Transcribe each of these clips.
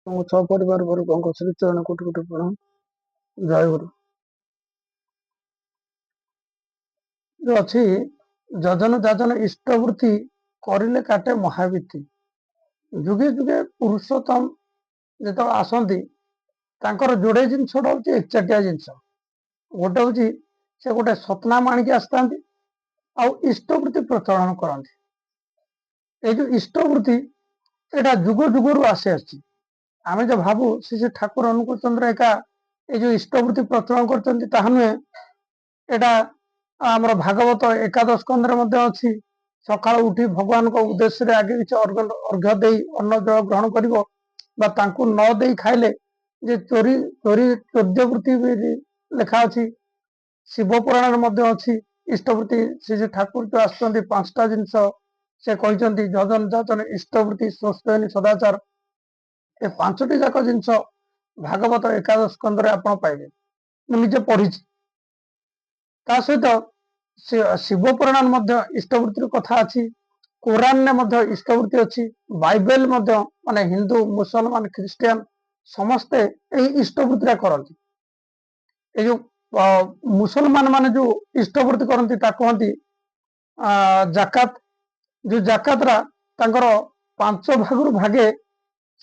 ମୋ ଛଅ ପରିବାର ବର୍ଗଙ୍କ ଶ୍ରୀଚରଣ କୋଟି କୋଟି ପ୍ରଣାମ। ଜୟଗୁରୁ। ଯୋଉ ଅଛି ଯଜନ ଯାଜନ ଇଷ୍ଟବୃତ୍ତି କରିଲେ କାଟେ ମହାବୀତି। ଯୁଗେ ଯୁଗେ ପୁରୁଷୋତ୍ତମ ଯେତେବେଳେ ଆସନ୍ତି ତାଙ୍କର ଯୋଡେ ଜିନିଷଟା ହଉଛି ଏକଚାଟିଆ ଜିନିଷ। ଗୋଟେ ହଉଛି ସେ ଗୋଟେ ସତନାମ ଆଣିକି ଆସିଥାନ୍ତି ଆଉ ଇଷ୍ଟବୃତ୍ତି ପ୍ରଚଳନ କରନ୍ତି। ଏଇ ଯୋଉ ଇଷ୍ଟବୃତ୍ତି ଏଇଟା ଯୁଗ ଯୁଗରୁ ଆସିଛି। ଆମେ ଯୋଉ ଭାବୁ ଶ୍ରୀ ଠାକୁର ଅନୁକୂଳ ଚନ୍ଦ୍ର ଏକା ଏଇ ଯୋଉ ଇଷ୍ଟବୃତ୍ତି ପ୍ରଚଳନ କରିଛନ୍ତି ତାହା ନୁହେଁ। ଏଇଟା ଆମର ଭାଗବତ ଏକାଦଶ ସ୍କନ୍ଧରେ ମଧ୍ୟ ଅଛି। ସକାଳୁ ଉଠି ଭଗବାନଙ୍କ ଉଦ୍ଦେଶ୍ୟରେ ଆଗେ କିଛି ଅର୍ଘ୍ୟ ଦେଇ ଅନ୍ନ ଜଳ ଗ୍ରହଣ କରିବ ବା ତାଙ୍କୁ ନ ଦେଇ ଖାଇଲେ ଯେ ଚୋରି ଚୋରି ଚୋଦ୍ୟବୃତ୍ତି ଲେଖା ଅଛି। ଶିବ ପୁରାଣରେ ମଧ୍ୟ ଅଛି ଇଷ୍ଟବୃତ୍ତି। ଶ୍ରୀ ଠାକୁର ଯୋଉ ଆସୁଛନ୍ତି ପାଞ୍ଚଟା ଜିନିଷ ସେ କହିଛନ୍ତି ଯଜନ ଯାଚନ ଇଷ୍ଟବୃତ୍ତି ସ୍ୱସ୍ତୟନୀ ସଦାଚାର। ଏ ପାଞ୍ଚଟି ଯାକ ଜିନିଷ ଭାଗବତ ଏକାଦଶ ସ୍କନ୍ଧରେ ଆପଣ ପାଇବେ। ମୁଁ ନିଜେ ପଢିଛି। ତା ସହିତ ଶିବ ପୁରାଣ ମଧ୍ୟ ଇଷ୍ଟବୃତ୍ତିର କଥା ଅଛି। କୋରାନରେ ମଧ୍ୟ ଇଷ୍ଟବୃତ୍ତି ଅଛି। ବାଇବେଲ ମଧ୍ୟ ମାନେ ହିନ୍ଦୁ ମୁସଲମାନ ଖ୍ରୀଷ୍ଟିଆନ ସମସ୍ତେ ଏହି ଇଷ୍ଟବୃତ୍ତିଟା କରନ୍ତି। ଏଇ ଯୋଉ ମୁସଲମାନ ମାନେ ଯୋଉ ଇଷ୍ଟବୃତ୍ତି କରନ୍ତି ତାକୁ କୁହନ୍ତି ଜାକାତ। ଯୋଉ ଜାକାତରା ତାଙ୍କର 5 ଭାଗରୁ ଭାଗେ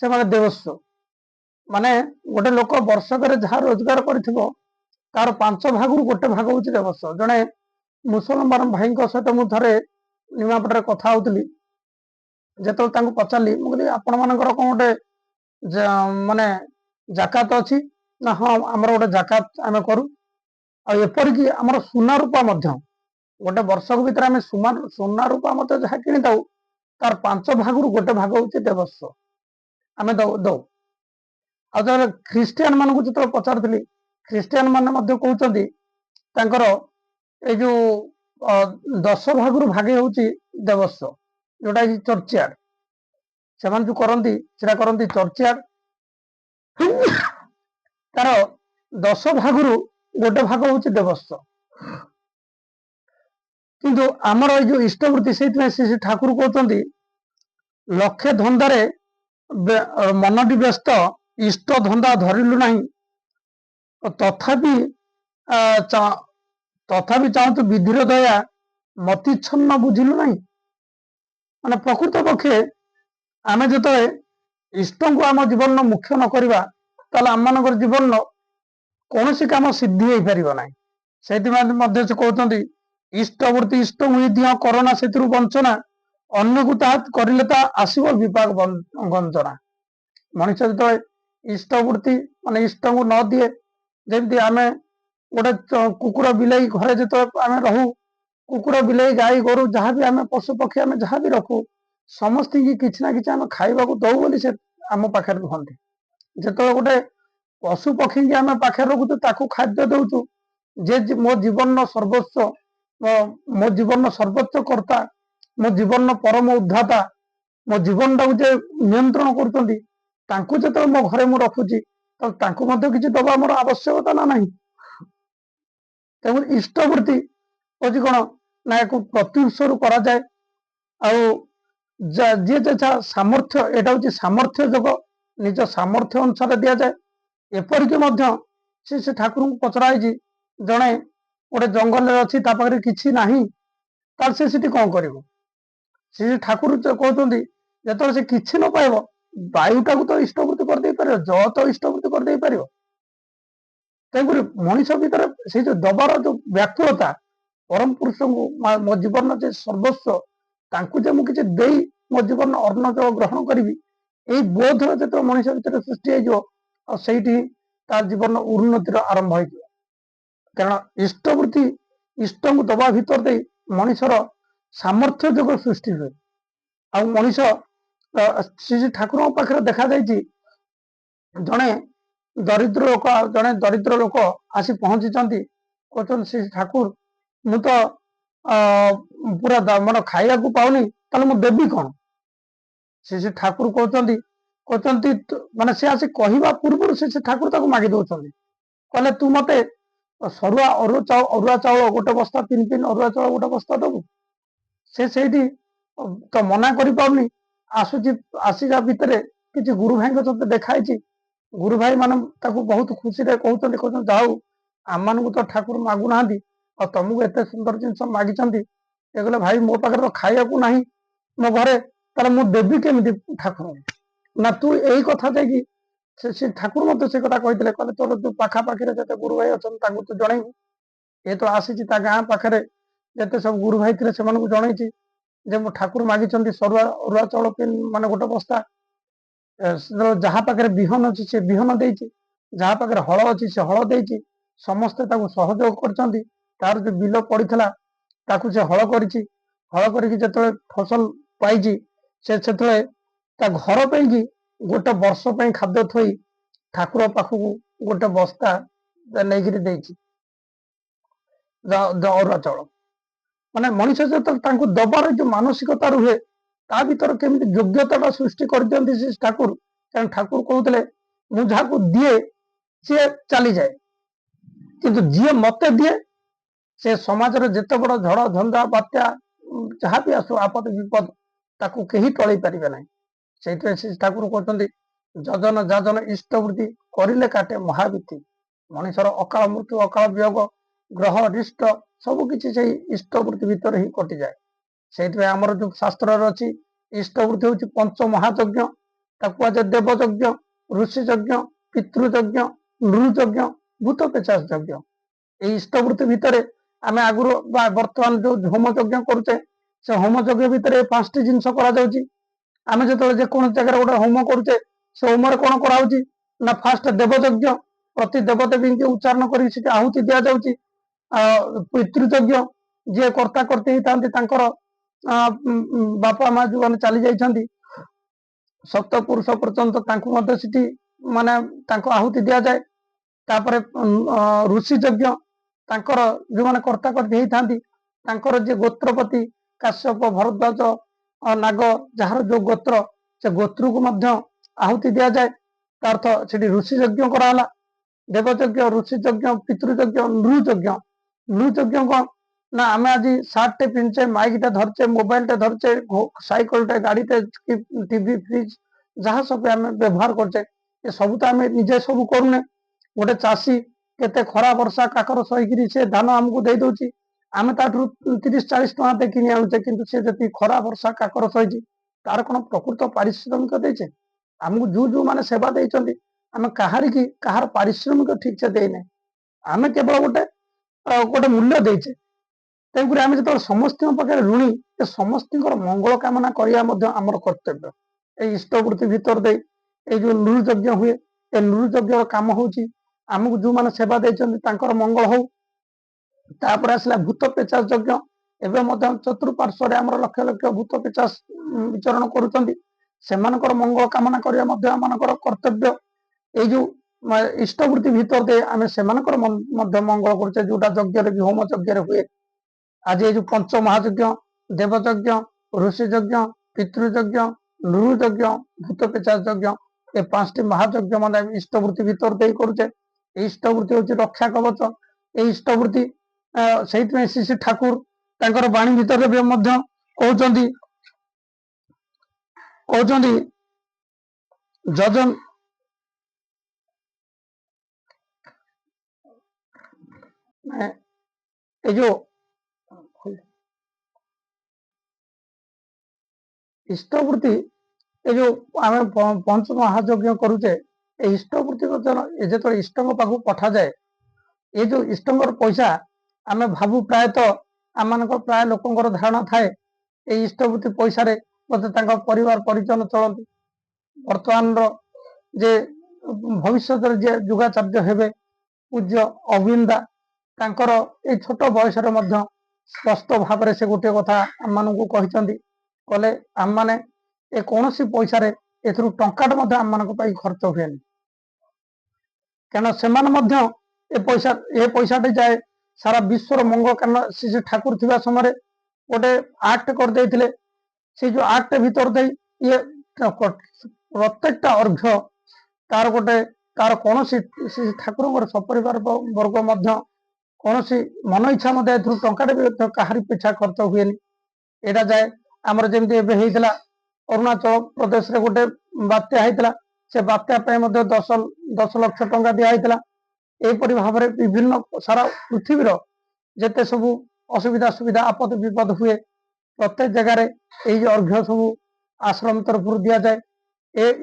ସେମାନେ ଦେବସ୍ୱ। ମାନେ ଗୋଟେ ଲୋକ ବର୍ଷକରେ ଯାହା ରୋଜଗାର କରିଥିବ ତାର 5 ଭାଗରୁ ଗୋଟେ ଭାଗ ହଉଛି ଦେବସ୍ୱ। ଜଣେ ମୁସଲମାନ ଭାଇଙ୍କ ସହିତ ମୁଁ ଥରେ ନିମାପଟରେ କଥା ହଉଥିଲି। ଯେତେବେଳେ ତାଙ୍କୁ ପଚାରିଲି ମୁଁ କହିଲି ଆପଣ ମାନଙ୍କର କଣ ଗୋଟେ ମାନେ ଜାକାତ ଅଛି ନା? ହଁ, ଆମର ଗୋଟେ ଜାକାତ ଆମେ କରୁ। ଆଉ ଏପରିକି ଆମର ସୁନା ରୂପା ମଧ୍ୟ ଗୋଟେ ବର୍ଷକ ଭିତରେ ଆମେ ସୁନା ରୂପା ମଧ୍ୟ ଯାହା କିଣିଥାଉ ତାର 5 ଭାଗରୁ ଗୋଟେ ଭାଗ ହଉଛି ଦେବସ୍ୱ ଆମେ ଦଉ। ଆଉ ଯେତେବେଳେ ଖ୍ରୀଷ୍ଟିଆନ ମାନଙ୍କୁ ଯେତେବେଳେ ପଚାରୁଥିଲି ଖ୍ରୀଷ୍ଟିଆନ ମାନେ ମଧ୍ୟ କହୁଛନ୍ତି ତାଙ୍କର ଏଇ ଯୋଉ 10 ଭାଗରୁ ଭାଗେ ହଉଛି ଦେବସ୍ୱ, ଯୋଉଟା କି ଚର୍ଚ୍ଚାର୍ଡ। ସେମାନେ ଯୋଉ କରନ୍ତି ସେଟା କରନ୍ତି ଚର୍ଚ୍ଚାର୍ଡ। ତାର 10 ଭାଗରୁ ଗୋଟେ ଭାଗ ହଉଛି ଦେବସ୍ୱ। କିନ୍ତୁ ଆମର ଏଇ ଯୋଉ ଇଷ୍ଟବୃତ୍ତି ସେଇଥିପାଇଁ ଶ୍ରୀ ଠାକୁର କହୁଛନ୍ତି ଲକ୍ଷେ ଧନ୍ଦାରେ ମନଟି ବ୍ୟସ୍ତ ଇଷ୍ଟ ଧନ୍ଦା ଧରିଲୁ ନାହିଁ। ତଥାପି ଚାହୁଁଛୁ ବିଧିର ଦୟା ମତିଚ୍ଛନ୍ନ ବୁଝିଲୁ ନାହିଁ। ମାନେ ପ୍ରକୃତ ପକ୍ଷେ ଆମେ ଯେତେବେଳେ ଇଷ୍ଟଙ୍କୁ ଆମ ଜୀବନର ମୁଖ୍ୟ ନ କରିବା ତାହେଲେ ଆମମାନଙ୍କର ଜୀବନର କୌଣସି କାମ ସିଦ୍ଧି ହେଇପାରିବ ନାହିଁ। ସେଇଥିପାଇଁ ମଧ୍ୟ ସେ କହୁଛନ୍ତି ଇଷ୍ଟବୃତ୍ତି ଇଷ୍ଟ ମୁହିଁ ଦିଅ କରୋନା ସେଥିରୁ ବଞ୍ଚନା, ଅନ୍ୟକୁ ତାହା କରିଲେ ତା ଆସିବ ବିପାକ ଗଞ୍ଚନା। ମଣିଷ ଯେତେବେଳେ ଇଷ୍ଟବୃତ୍ତି ମାନେ ଇଷ୍ଟଙ୍କୁ ନ ଦିଏ, ଯେମିତି ଆମେ ଗୋଟେ କୁକୁର ବିଲେଇ ଘରେ ଯେତେବେଳେ ଆମେ ରହୁ, କୁକୁର ବିଲେଇ ଗାଈ ଗୋରୁ ଯାହାବି ଆମେ ପଶୁ ପକ୍ଷୀ ଆମେ ଯାହାବି ରଖୁ ସମସ୍ତଙ୍କୁ କିଛି ନା କିଛି ଆମେ ଖାଇବାକୁ ଦଉ ବୋଲି ସେ ଆମ ପାଖରେ ରୁହନ୍ତି। ଯେତେବେଳେ ଗୋଟେ ପଶୁ ପକ୍ଷୀକି ଆମେ ପାଖରେ ରଖୁଛୁ ତାକୁ ଖାଦ୍ୟ ଦଉଛୁ, ଯେ ମୋ ଜୀବନର ସର୍ବସ୍ୱ, ମୋ ଜୀବନର ସର୍ବୋଚ୍ଚ କର୍ତ୍ତା, ମୋ ଜୀବନର ପରମ ଉଦ୍ଧାତା, ମୋ ଜୀବନଟାକୁ ଯେ ନିୟନ୍ତ୍ରଣ କରୁଛନ୍ତି ତାଙ୍କୁ ଯେତେବେଳେ ମୋ ଘରେ ମୁଁ ରଖୁଛି ତ ତାଙ୍କୁ ମଧ୍ୟ କିଛି ଦବା ଆମର ଆବଶ୍ୟକତା ନା ନାହିଁ। ତେଣୁ ଇଷ୍ଟବୃତ୍ତି ହଉଛି କଣ ନା ୟାକୁ ପ୍ରତି ଉତ୍ସରୁ କରାଯାଏ। ଆଉ ଯିଏ ଯାହା ସାମର୍ଥ୍ୟ, ଏଇଟା ହଉଛି ସାମର୍ଥ୍ୟ ଯୋଗ, ନିଜ ସାମର୍ଥ୍ୟ ଅନୁସାରେ ଦିଆଯାଏ। ଏପରିକି ମଧ୍ୟ ସେ ଠାକୁରଙ୍କୁ ପଚରା ହେଇଛି ଜଣେ ଗୋଟେ ଜଙ୍ଗଲରେ ଅଛି ତା ପାଖରେ କିଛି ନାହିଁ, ତାହେଲେ ସେ ସେଠି କଣ କରିବ? ସେ ଠାକୁର କହୁଛନ୍ତି ଯେତେବେଳେ ସେ କିଛି ନ ପାଇବ ବାୟୁଟାକୁ ତ ଇଷ୍ଟବୃତ୍ତି କରିଦେଇ ପାରିବ, ଜଳ ତ ଇଷ୍ଟବୃତ୍ତି କରିଦେଇ ପାରିବ। ତେଣୁକରି ମଣିଷ ଭିତରେ ସେଇ ଯୋଉ ଦବାର ଯୋଉ ବ୍ୟାକୁଳତା, ପରମ ପୁରୁଷଙ୍କୁ ମୋ ଜୀବନର ଯେ ସର୍ବସ୍ୱ ତାଙ୍କୁ ଯେ ମୁଁ କିଛି ଦେଇ ମୋ ଜୀବନ ଅନ୍ନ ଜଳ ଗ୍ରହଣ କରିବି, ଏଇ ବୋଧର ଯେତେବେଳେ ମଣିଷ ଭିତରେ ସୃଷ୍ଟି ହେଇଯିବ ଆଉ ସେଇଠି ତାର ଜୀବନର ଉନ୍ନତିର ଆରମ୍ଭ ହେଇଯିବ। କାରଣ ଇଷ୍ଟବୃତ୍ତି ଇଷ୍ଟଙ୍କୁ ଦବା ଭିତର ଦେଇ ମଣିଷର ସାମର୍ଥ୍ୟ ଯୋଗ ସୃଷ୍ଟି ହୁଏ। ଆଉ ମଣିଷ ଶ୍ରୀ ଠାକୁରଙ୍କ ପାଖରେ ଦେଖାଯାଇଛି ଜଣେ ଦରିଦ୍ର ଲୋକ ଆସି ପହଞ୍ଚିଛନ୍ତି, କହୁଛନ୍ତି ଶ୍ରୀ ଠାକୁର ମୁଁ ତ ପୁରା ମୋର ଖାଇବାକୁ ପାଉନି, ତାହେଲେ ମୁଁ ଦେବି କଣ? ସେ ଠାକୁର କହୁଛନ୍ତି ମାନେ ସେ ଆସି କହିବା ପୂର୍ବରୁ ସେ ଠାକୁର ତାକୁ ମାଗି ଦଉଛନ୍ତି, କହିଲେ ତୁ ମତେ ଅରୁଆ ଚାଉଳ ଗୋଟେ ବସ୍ତା, 3 ଅରୁଆ ଚାଉଳ ଗୋଟେ ବସ୍ତା ଦବୁ। ସେ ସେଇଠି ତ ମନା କରିପାରୁନି, ଆସିବା ଭିତରେ କିଛି ଗୁରୁ ଭାଇଙ୍କ ସହିତ ଦେଖା ହେଇଛି। ଗୁରୁ ଭାଇ ମାନେ ତାକୁ ବହୁତ ଖୁସିରେ କହୁଛନ୍ତି ଯାହା ହଉ ଆମମାନଙ୍କୁ ତ ଠାକୁର ମାଗୁନାହାନ୍ତି ଆଉ ତମକୁ ଏତେ ସୁନ୍ଦର ଜିନିଷ ମାଗିଛନ୍ତି। ସେ କହିଲେ ଭାଇ ମୋ ପାଖରେ ତ ଖାଇବାକୁ ନାହିଁ ମୋ ଘରେ, ତାହେଲେ ମୁଁ ଦେବି କେମିତି ଠାକୁର? ନା ତୁ ଏଇ କଥା ଯାଇକି ସେ ଠାକୁର ମଧ୍ୟ ସେ କଥା କହିଥିଲେ, କହିଲେ ତୋର ଯୋଉ ପାଖାପାଖିରେ ଯେତେ ଗୁରୁ ଭାଇ ଅଛନ୍ତି ତାଙ୍କୁ ତୁ ଜଣେଇବୁ। ଏ ତ ଆସିଛି ତା ଗାଁ ପାଖରେ ଯେତେ ସବୁ ଗୁରୁ ଭାଇ ଥିଲେ ସେମାନଙ୍କୁ ଜଣେଇଛି ଯେ ମୁଁ ଠାକୁର ମାଗିଛନ୍ତି ଅରୁଆ ଚାଉଳ ମାନେ ଗୋଟେ ବସ୍ତା। ଯାହା ପାଖରେ ବିହନ ଅଛି ସେ ବିହନ ଦେଇଛି, ଯାହା ପାଖରେ ହଳ ଅଛି ସେ ହଳ ଦେଇଛି। ସମସ୍ତେ ତାକୁ ସହଯୋଗ କରିଛନ୍ତି। ତାର ଯୋଉ ବିଲ ପଡିଥିଲା ତାକୁ ସେ ହଳ କରିଛି। ହଳ କରିକି ଯେତେବେଳେ ଫସଲ ପାଇଛି ସେ ସେତେବେଳେ ତା ଘର ପାଇଁକି ଗୋଟେ ବର୍ଷ ପାଇଁ ଖାଦ୍ୟ ଥୋଇ ଠାକୁର ପାଖକୁ ଗୋଟେ ବସ୍ତା ନେଇକିରି ଦେଇଛି ଅରୁଆ ଚାଉଳ। ମାନେ ମଣିଷ ଯେତେବେଳେ ତାଙ୍କୁ ଦବାର ଯୋଉ ମାନସିକତା ରୁହେ ତା ଭିତରେ କେମିତି ଯୋଗ୍ୟତାଟା ସୃଷ୍ଟି କରିଦିଅନ୍ତି ସେ ଠାକୁର। କାରଣ ଠାକୁର କହୁଥିଲେ ମୁଁ ଯାହାକୁ ଦିଏ ସିଏ ଚାଲିଯାଏ, କିନ୍ତୁ ଯିଏ ମତେ ଦିଏ ସେ ସମାଜରେ ଯେତେ ବଡ ଝଡ଼ ଝଞ୍ଜା ବାତ୍ୟା ଯାହା ବି ଆସୁ ଆପଦ ବିପଦ ତାକୁ କେହି ଟଳେଇ ପାରିବେ ନାହିଁ। ସେଇଥିପାଇଁ ସେ ଠାକୁର କହୁଛନ୍ତି ଯଜନ ଯାଜନ ଇଷ୍ଟବୃତ୍ତି କରିଲେ କାଟେ ମହାବୀତି। ମଣିଷର ଅକାଳ ମୃତ୍ୟୁ ଅକାଳ ବିୟୋଗ ଗ୍ରହ ରିଷ୍ଟ ସବୁକିଛି ସେଇ ଇଷ୍ଟବୃତ୍ତି ଭିତରେ ହିଁ କଟିଯାଏ। ସେଇଥିପାଇଁ ଆମର ଯୋଉ ଶାସ୍ତ୍ରରେ ଅଛି ଇଷ୍ଟବୃତ୍ତି ହଉଛି ପଞ୍ଚ ମହାଯଜ୍ଞ। ତାକୁ କୁହାଯାଏ ଦେବଯଜ୍ଞ, ଋଷି ଯଜ୍ଞ, ପିତୃଯଜ୍ଞ, ନୃଯଜ୍ଞ, ଭୂତ ପିଶାଚ ଯଜ୍ଞ। ଏଇ ଇଷ୍ଟବୃତ୍ତି ଭିତରେ ଆମେ ଆଗରୁ ବା ବର୍ତ୍ତମାନ ଯୋଉ ହୋମ ଯଜ୍ଞ କରୁଛେ ସେ ହୋମ ଯଜ୍ଞ ଭିତରେ 5ଟି ଜିନିଷ କରାଯାଉଛି। ଆମେ ଯେତେବେଳେ ଯେକୌଣସି ଜାଗାରେ ଗୋଟେ ହୋମ କରୁଛେ ସେ ହୋମରେ କଣ କରାହଉଛି ନା ଫାଷ୍ଟ ଦେବଯଜ୍ଞ, ପ୍ରତି ଦେବଦେବୀଙ୍କୁ ଉଚ୍ଚାରଣ କରି ସେଠି ଆହୁତି ଦିଆଯାଉଛି। ପିତୃଯଜ୍ଞ, ଯିଏ କର୍ତ୍ତା କର୍ତ୍ତି ହେଇଥାନ୍ତି ତାଙ୍କର ବାପା ମା ଯୋଉମାନେ ଚାଲି ଯାଇଛନ୍ତି ସପ୍ତ ପୁରୁଷ ପର୍ଯ୍ୟନ୍ତ ତାଙ୍କୁ ମଧ୍ୟ ସେଠି ମାନେ ତାଙ୍କୁ ଆହୁତି ଦିଆଯାଏ। ତାପରେ ଋଷି ଯଜ୍ଞ, ତାଙ୍କର ଯୋଉମାନେ କର୍ତ୍ତା କର୍ତ୍ତି ହେଇଥାନ୍ତି ତାଙ୍କର ଯିଏ ଗୋତ୍ରପତି କାଶ୍ୟପ ଭରଦ୍ୱାଜ ନାଗ ଯାହାର ଯୋଉ ଗୋତ୍ର ସେ ଗୋତ୍ରକୁ ମଧ୍ୟ ଆହୁତି ଦିଆଯାଏ। ତା ଅର୍ଥ ସେଠି ଋଷି ଯଜ୍ଞ କରାହେଲା। ଦେବଯଜ୍ଞ, ଋଷି ଯଜ୍ଞ, ପିତୃଯଜ୍ଞ, ନୃଯଜ୍ଞ। ନୃଯଜ୍ଞ କଣ ନା ଆମେ ଆଜି ସାର୍ଟଟେ ପିନ୍ଧଛେ, ମାଇକଟେ ଧରଛେ, ମୋବାଇଲଟେ ଧରଛେ, ସାଇକେଲଟେ, ଗାଡିଟେ, ଟିଭି, ଫ୍ରିଜ ଯାହା ସବୁ ଆମେ ବ୍ୟବହାର କରୁଛେ ଏ ସବୁ ତ ଆମେ ନିଜେ ସବୁ କରୁନେ। ଗୋଟେ ଚାଷୀ କେତେ ଖରା ବର୍ଷା କାକର ସହିକିରି ସେ ଧାନ ଆମକୁ ଦେଇ ଦଉଛି, ଆମେ ତାଠାରୁ 30-40 ଟଙ୍କା ଦେଇ କିଣି ଆଣୁଛେ, କିନ୍ତୁ ସେ ଯେତିକି ଖରା ବର୍ଷା କାକର ସହିଛି ତାର କଣ ପ୍ରକୃତ ପାରିଶ୍ରମିକ ଦେଇଛେ? ଆମକୁ ଯୋଉମାନେ ସେବା ଦେଇଛନ୍ତି ଆମେ କାହାର ପାରିଶ୍ରମିକ ଠିକ ସେ ଦେଇନେ। ଆମେ କେବଳ ଗୋଟେ ମୂଲ୍ୟ ଦେଇଛେ। ତେଣୁକରି ଆମେ ଯେତେବେଳେ ସମସ୍ତଙ୍କ ପାଖରେ ଋଣୀ ଏ ସମସ୍ତଙ୍କର ମଙ୍ଗଳ କାମନା କରିବା ମଧ୍ୟ ଆମର କର୍ତ୍ତବ୍ୟ। ଏଇ ଇଷ୍ଟବୃତ୍ତି ଭିତର ଦେଇ ଏଇ ଯୋଉ ନୃଯଜ୍ଞ ହୁଏ ଏ ନୃଯଜ୍ଞର କାମ ହଉଛି ଆମକୁ ଯୋଉମାନେ ସେବା ଦେଇଛନ୍ତି ତାଙ୍କର ମଙ୍ଗଳ ହଉ। ତାପରେ ଆସିଲା ଭୂତ ପିଶାଚ ଯଜ୍ଞ। ଏବେ ମଧ୍ୟ ଚତୁଃପାର୍ଶ୍ୱରେ ଆମର ଲକ୍ଷ ଲକ୍ଷ ଭୂତ ପିଶାଚ ବିଚରଣ କରୁଛନ୍ତି, ସେମାନଙ୍କର ମଙ୍ଗଳ କାମନା କରିବା ମଧ୍ୟ ଆମମାନଙ୍କର କର୍ତ୍ତବ୍ୟ। ଏଇ ଯୋଉ ଇଷ୍ଟବୃତ୍ତି ଭିତର ଦେଇ ଆମେ ସେମାନଙ୍କର ମଧ୍ୟ ମଙ୍ଗଳ କରୁଛେ, ଯୋଉଟା ଯଜ୍ଞରେ ବି ହୋମ ଯଜ୍ଞରେ ହୁଏ। ଆଜି ଏଇ ଯୋଉ ପଞ୍ଚ ମହାଯଜ୍ଞ ଦେବଯଜ୍ଞ, ଋଷି ଯଜ୍ଞ, ପିତୃଯଜ୍ଞ, ନୃଯଜ୍ଞ, ଭୂତ ପିଶାଚ ଯଜ୍ଞ ଏ 5ଟି ମହାଯଜ୍ଞ ମାନେ ଇଷ୍ଟବୃତ୍ତି ଭିତର ଦେଇ କରୁଛେ। ଏଇ ଇଷ୍ଟବୃତ୍ତି ହଉଛି ରକ୍ଷା କବଚ। ଏଇ ଇଷ୍ଟବୃତ୍ତି ସେଇଥିପାଇଁ ଶ୍ରୀ ଠାକୁର ତାଙ୍କର ବାଣୀ ଭିତରେ ବି ମଧ୍ୟ କହୁଛନ୍ତି ଯଜନ ଏ ଯୋଉ ଇଷ୍ଟବୃତ୍ତି ଏ ଯୋଉ ଆମେ ପଞ୍ଚ ମହାଯଜ୍ଞ କରୁଛେ ଏ ଇଷ୍ଟବୃତ୍ତି ଯେତେବେଳେ ଇଷ୍ଟଙ୍କ ପାଖକୁ ପଠାଯାଏ ଏ ଯୋଉ ଇଷ୍ଟଙ୍କର ପଇସା ଆମେ ଭାବୁ ପ୍ରାୟତଃ ଆମମାନଙ୍କର ପ୍ରାୟ ଲୋକଙ୍କର ଧାରଣା ଥାଏ ଏଇ ଇଷ୍ଟବୃତ୍ତି ପଇସାରେ ବୋଧେ ତାଙ୍କ ପରିବାର ପରିଜନ ଚଳନ୍ତି। ବର୍ତ୍ତମାନର ଯେ ଭବିଷ୍ୟତରେ ଯେ ଯୁଗାଚାର୍ଯ୍ୟ ହେବେ ପୂଜ୍ୟ ଅବିନ୍ଦା ତାଙ୍କର ଏଇ ଛୋଟ ବୟସରେ ମଧ୍ୟ ସ୍ପଷ୍ଟ ଭାବରେ ସେ ଗୋଟିଏ କଥା ଆମମାନଙ୍କୁ କହିଛନ୍ତି, କଲେ ଆମମାନେ ଏ କୌଣସି ପଇସାରେ ଏଥିରୁ ଟଙ୍କାଟେ ମଧ୍ୟ ଆମମାନଙ୍କ ପାଇଁ ଖର୍ଚ୍ଚ ହୁଏନି। କାରଣ ସେମାନେ ମଧ୍ୟ ଏ ପଇସାଟି ଯାଏ ସାରା ବିଶ୍ୱର ମଙ୍ଗଳ। କାରଣ ସେ ଠାକୁର ଥିବା ସମୟରେ ଗୋଟେ ଆକ୍ଟ କରିଦେଇଥିଲେ, ସେ ଯୋଉ ଆକ୍ଟ ଭିତର ଦେଇ ଇଏ ପ୍ରତ୍ୟେକଟା ଅର୍ଘ୍ୟ ତାର କୌଣସି ଠାକୁରଙ୍କର ସପରିବାର ବର୍ଗ ମଧ୍ୟ କୌଣସି ମନ ଇଚ୍ଛା ମଧ୍ୟ ଏଥିରୁ ଟଙ୍କାଟେ ବି କାହାରି ପିଛା ଖର୍ଚ୍ଚ ହୁଏନି। ଏଇଟା ଯାଏ ଆମର ଯେମିତି ଏବେ ହେଇଥିଲା ଅରୁଣାଚଳ ପ୍ରଦେଶରେ ଗୋଟେ ବାତ୍ୟା ହେଇଥିଲା, ସେ ବାତ୍ୟା ପାଇଁ ମଧ୍ୟ 10 ଲକ୍ଷ ଟଙ୍କା ଦିଆହେଇଥିଲା। ଏହିପରି ଭାବରେ ବିଭିନ୍ନ ସାରା ପୃଥିବୀର ଯେତେ ସବୁ ଅସୁବିଧା ସୁବିଧା ଆପଦ ବିପଦ ହୁଏ ପ୍ରତ୍ୟେକ ଜାଗାରେ ଏଇ ଅର୍ଘ୍ୟ ସବୁ ଆଶ୍ରମ ତରଫରୁ ଦିଆଯାଏ।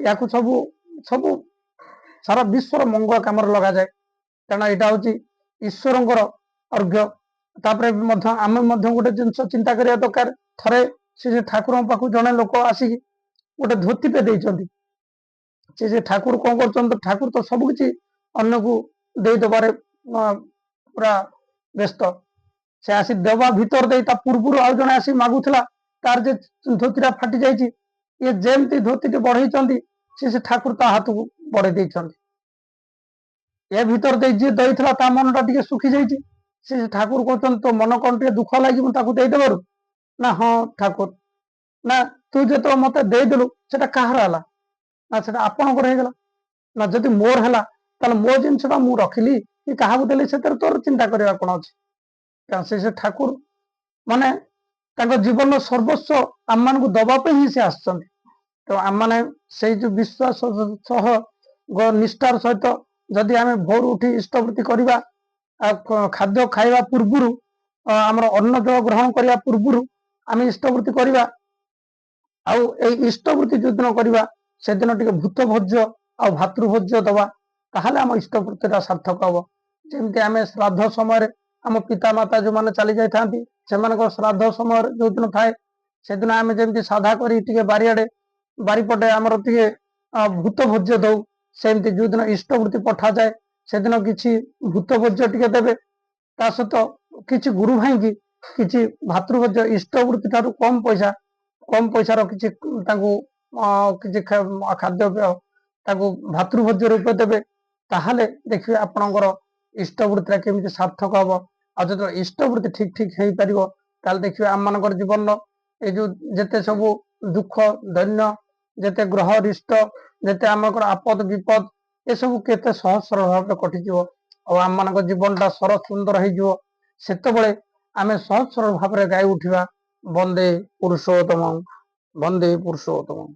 ୟାକୁ ସବୁ ସବୁ ସାରା ବିଶ୍ୱର ମଙ୍ଗଳ କାମରେ ଲଗାଯାଏ, କାରଣ ଏଇଟା ହଉଛି ଈଶ୍ୱରଙ୍କର ଅର୍ଘ୍ୟ। ତାପରେ ମଧ୍ୟ ଆମେ ମଧ୍ୟ ଗୋଟେ ଜିନିଷ ଚିନ୍ତା କରିବା ଦରକାର, ଥରେ ସେ ଠାକୁରଙ୍କ ପାଖକୁ ଜଣେ ଲୋକ ଆସିକି ଗୋଟେ ଧୋତିଟେ ଦେଇଛନ୍ତି, ସେ ଠାକୁର କଣ କରୁଛନ୍ତି, ଠାକୁର ତ ସବୁ କିଛି ଅନ୍ୟକୁ ଦେଇଦବାରେ ପୁରା ବ୍ୟସ୍ତ। ସେ ଆସି ଦେବା ଭିତର ଦେଇ ତା ପୂର୍ବରୁ ଆଉ ଜଣେ ଆସି ମାଗୁଥିଲା, ତାର ଯେ ଧୋତିଟା ଫାଟି ଯାଇଛି, ଇଏ ଯେମିତି ଧୋତିଟି ବଢେଇଛନ୍ତି ସେ ଠାକୁର ତା ହାତକୁ ବଢେଇ ଦେଇଛନ୍ତି। ଏ ଭିତର ଦେଇ ଯିଏ ଦେଇଥିଲା ତା ମନଟା ଟିକେ ଶୁଖି ଯାଇଛି, ସେ ଠାକୁର କହୁଛନ୍ତି ତୋ ମନ କଣ ଟିକେ ଦୁଃଖ ଲାଗି ମୁଁ ତାକୁ ଦେଇଦେବାରୁ? ନା ହଁ ଠାକୁର, ନା ତୁ ଯେତେବେଳେ ମତେ ଦେଇଦେଲୁ ସେଟା କାହାର ହେଲା? ନା ସେଟା ଆପଣଙ୍କର ହେଇଗଲା। ନା ଯଦି ମୋର ହେଲା ତାହେଲେ ମୋ ଜିନିଷଟା ମୁଁ ରଖିଲି କି କାହାକୁ ଦେଲି ସେଥିରେ ତୋର ଚିନ୍ତା କରିବା କଣ ଅଛି? କାରଣ ସେ ଠାକୁର ମାନେ ତାଙ୍କ ଜୀବନର ସର୍ବସ୍ୱ ଆମମାନଙ୍କୁ ଦବା ପାଇଁ ହିଁ ସେ ଆସିଛନ୍ତି। ତ ଆମମାନେ ସେଇ ଯୋଉ ବିଶ୍ୱାସ ସହ ନିଷ୍ଠାର ସହିତ ଯଦି ଆମେ ଭୋରୁ ଉଠି ଇଷ୍ଟବୃତ୍ତି କରିବା, ଖାଦ୍ୟ ଖାଇବା ପୂର୍ବରୁ ଆମର ଅନ୍ନ ଜଳ ଗ୍ରହଣ କରିବା ପୂର୍ବରୁ ଆମେ ଇଷ୍ଟବୃତ୍ତି କରିବା, ଆଉ ଏଇ ଇଷ୍ଟବୃତ୍ତି ଯୋଉଦିନ କରିବା ସେଦିନ ଟିକେ ଭୂତ ଭୋଜ୍ୟ ଆଉ ଭାତୃଭୋଜ୍ୟ ଦବା, ତାହେଲେ ଆମ ଇଷ୍ଟବୃତ୍ତିଟା ସାର୍ଥକ ହବ। ଯେମିତି ଆମେ ଶ୍ରାଦ୍ଧ ସମୟରେ ଆମ ପିତା ମାତା ଯୋଉମାନେ ଚାଲି ଯାଇଥାନ୍ତି ସେମାନଙ୍କର ଶ୍ରାଦ୍ଧ ସମୟରେ ଯୋଉଦିନ ଥାଏ ସେଦିନ ଆମେ ଯେମିତି ସାଧା କରି ଟିକେ ବାରିପଟେ ଆମର ଟିକେ ଭୂତ ଭୋଜ୍ୟ ଦଉ, ସେମିତି ଯୋଉଦିନ ଇଷ୍ଟବୃତ୍ତି ପଠାଯାଏ ସେଦିନ କିଛି ଭୂତ ଭୋଜ୍ୟ ଟିକେ ଦେବେ, ତା ସହିତ କିଛି ଗୁରୁ ଭାଇକି କିଛି ଭାତୃଭୋଜ୍ୟ ଇଷ୍ଟବୃତ୍ତି ଠାରୁ କମ ପଇସାର କିଛି ତାଙ୍କୁ କିଛି ଖାଦ୍ୟ ତାକୁ ଭାତୃଭୋଜ୍ୟ ରୂପେ ଦେବେ। ତାହେଲେ ଦେଖିବେ ଆପଣଙ୍କର ଇଷ୍ଟବୃତ୍ତିଟା କେମିତି ସାର୍ଥକ ହବ। ଆଉ ଯେତେବେଳେ ଇଷ୍ଟବୃତ୍ତି ଠିକ ହେଇପାରିବ ତାହେଲେ ଦେଖିବେ ଆମମାନଙ୍କର ଜୀବନର ଏଇ ଯୋଉ ଯେତେ ସବୁ ଦୁଃଖ ଦୈନ୍ୟ, ଯେତେ ଗ୍ରହ ରିଷ୍ଟ, ଯେତେ ଆମଙ୍କର ଆପଦ ବିପଦ ଏସବୁ କେତେ ସହଜ ସରଳ ଭାବରେ କଟିଯିବ, ଆଉ ଆମମାନଙ୍କ ଜୀବନଟା ସରସ ସୁନ୍ଦର ହେଇଯିବ। ସେତେବେଳେ ଆମେ ସହଜ ସରଳ ଭାବରେ ଗାଇ ଉଠିବା ବନ୍ଦେ ପୁରୁଷୋତ୍ତମଂ, ବନ୍ଦେ ପୁରୁଷୋତ୍ତମଂ।